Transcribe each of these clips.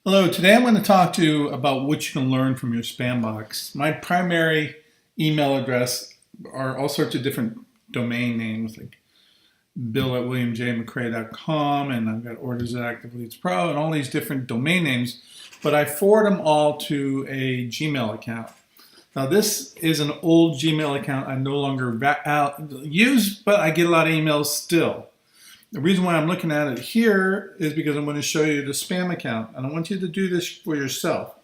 Hello, today I'm going to talk to you about what you can learn from your spam box. My primary email address are all sorts of different domain names like bill@williamjmccrae.com, and I've got orders at Active Leads Pro and all these different domain names, but I forward them all to a Gmail account. Now this is an old Gmail account I no longer use, but I get a lot of emails still. The reason why I'm looking at it here is because I'm going to show you the spam account. And I want you to do this for yourself.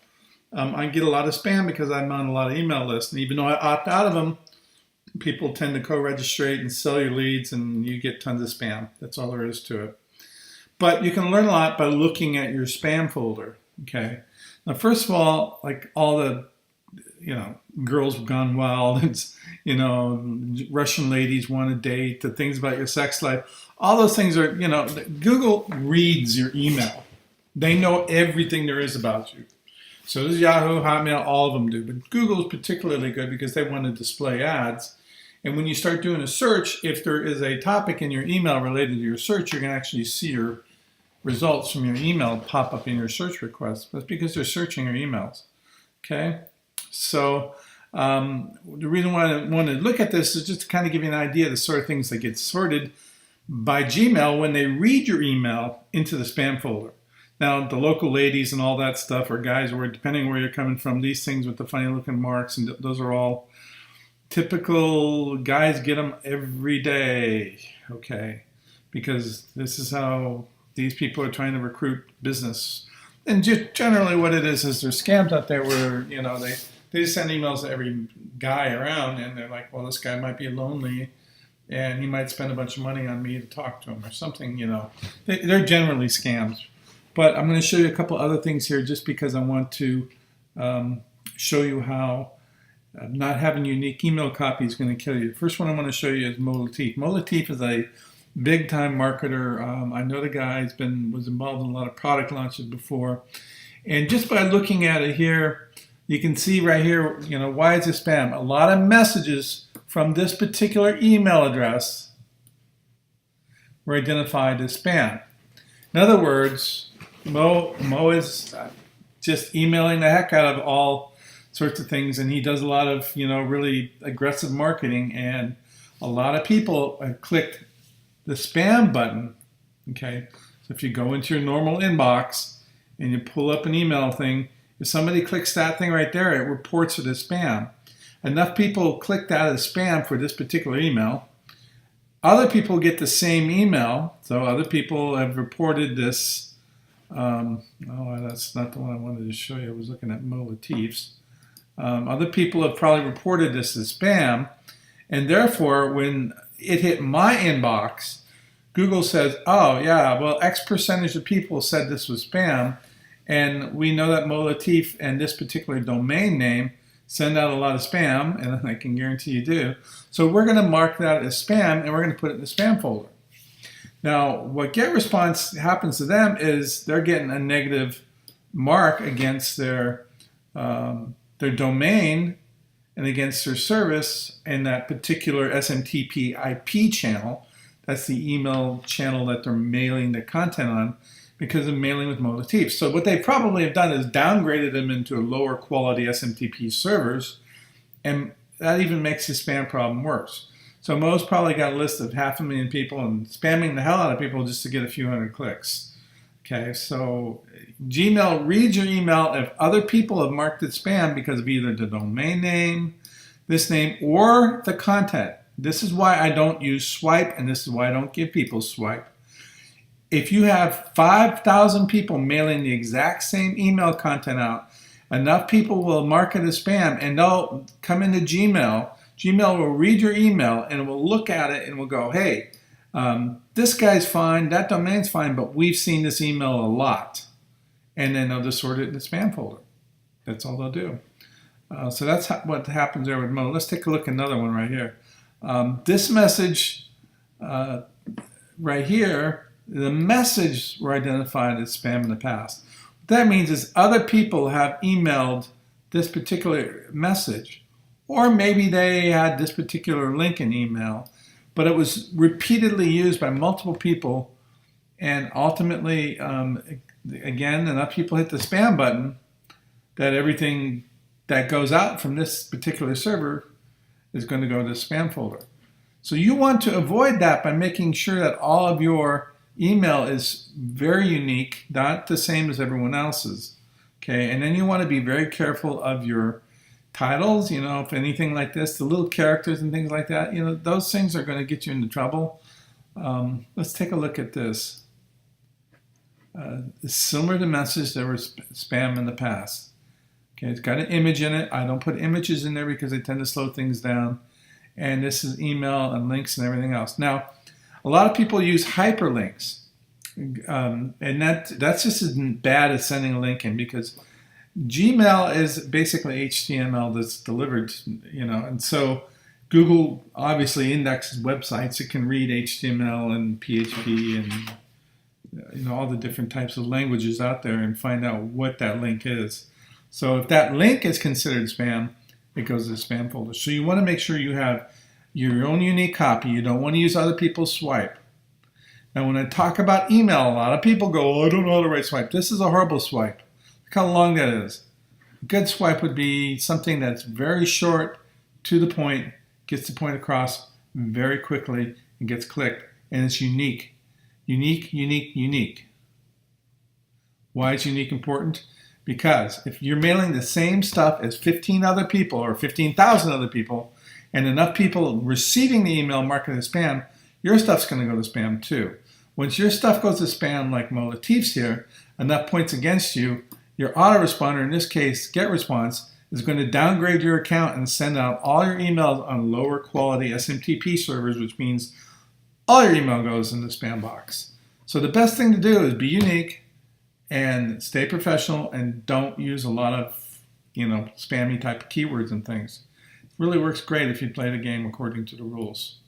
I get a lot of spam because I'm on a lot of email lists. And even though I opt out of them, people tend to co-registrate and sell your leads and you get tons of spam. That's all there is to it. But you can learn a lot by looking at your spam folder. Okay. Now, first of all, like all the girls have gone wild. It's, Russian ladies want a date, the things about your sex life. All those things are, Google reads your email. They know everything there is about you. So does Yahoo, Hotmail, all of them do. But Google is particularly good because they want to display ads. And when you start doing a search, if there is a topic in your email related to your search, you're going to actually see your results from your email pop up in your search requests. That's because they're searching your emails. Okay? So the reason why I want to look at this is just to kind of give you an idea of the sort of things that get sorted by Gmail when they read your email into the spam folder. Now, the local ladies and all that stuff, or guys, or depending where you're coming from, these things with the funny looking marks, and those are all typical. Guys get them every day, okay? Because this is how these people are trying to recruit business. And just generally what it is there's scams out there where, they just send emails to every guy around, and they're like, well, this guy might be lonely, and he might spend a bunch of money on me to talk to him or something, They're generally scams. But I'm going to show you a couple other things here just because I want to show you how not having unique email copy is going to kill you. The first one I want to show you is Mo Latif. Mo Latif is a big-time marketer. I know the guy was involved in a lot of product launches before. And just by looking at it here, you can see right here, why is it spam? A lot of messages from this particular email address were identified as spam. In other words, Mo is just emailing the heck out of all sorts of things, and he does a lot of, really aggressive marketing, and a lot of people have clicked the spam button, okay? So if you go into your normal inbox and you pull up an email thing, if somebody clicks that thing right there, it reports it as spam. Enough people click that as spam for this particular email. Other people get the same email, so other people have reported this. That's not the one I wanted to show you. I was looking at Mo Latif's. Other people have probably reported this as spam, and therefore, when it hit my inbox, Google says, oh, yeah, well, X percentage of people said this was spam, and we know that Mo Latif and this particular domain name send out a lot of spam, and I can guarantee you do. So we're going to mark that as spam, and we're going to put it in the spam folder. Now, what GetResponse happens to them is they're getting a negative mark against their domain and against their service in that particular SMTP IP channel. That's the email channel that they're mailing the content on because of mailing with Mo Latif. So what they probably have done is downgraded them into a lower quality SMTP servers, and that even makes the spam problem worse. So Mo's probably got a list of 500,000 people and spamming the hell out of people just to get a few hundred clicks. Okay, so Gmail reads your email if other people have marked it spam because of either the domain name, this name, or the content. This is why I don't use swipe, and this is why I don't give people swipe. If you have 5,000 people mailing the exact same email content out, enough people will mark it as spam, and they'll come into Gmail. Gmail will read your email, and it will look at it and will go, hey, this guy's fine, that domain's fine, but we've seen this email a lot. And then they'll just sort it in the spam folder. That's all they'll do. So that's what happens there with Mo. Let's take a look at another one right here. This message right here, the message were identified as spam in the past. What that means is other people have emailed this particular message, or maybe they had this particular link in email, but it was repeatedly used by multiple people, and ultimately again, enough people hit the spam button that everything that goes out from this particular server is going to go to the spam folder. So you want to avoid that by making sure that all of your email is very unique, not the same as everyone else's. Okay, and then you want to be very careful of your titles, if anything like this, the little characters and things like that, those things are going to get you into trouble. Let's take a look at this. It's similar to message that were spam in the past. Okay, it's got an image in it. I don't put images in there because they tend to slow things down. And this is email and links and everything else. Now, a lot of people use hyperlinks. And that's just as bad as sending a link in, because Gmail is basically HTML that's delivered, and so Google obviously indexes websites. It can read HTML and PHP and all the different types of languages out there and find out what that link is. So if that link is considered spam, it goes to the spam folder. So you want to make sure you have your own unique copy. You don't want to use other people's swipe. Now, when I talk about email, a lot of people go, "Oh, I don't know how to write swipe." This is a horrible swipe. Look how long that is. A good swipe would be something that's very short, to the point, gets the point across very quickly, and gets clicked. And it's unique. Unique, unique, unique. Why is unique important? Because if you're mailing the same stuff as 15 other people or 15,000 other people, and enough people receiving the email marked as spam, your stuff's going to go to spam too. Once your stuff goes to spam, like Mo Latif's here, enough points against you, your autoresponder, in this case GetResponse, is going to downgrade your account and send out all your emails on lower quality SMTP servers, which means all your email goes in the spam box. So the best thing to do is be unique and stay professional, and don't use a lot of spammy type of keywords and things. It really works great if you play the game according to the rules.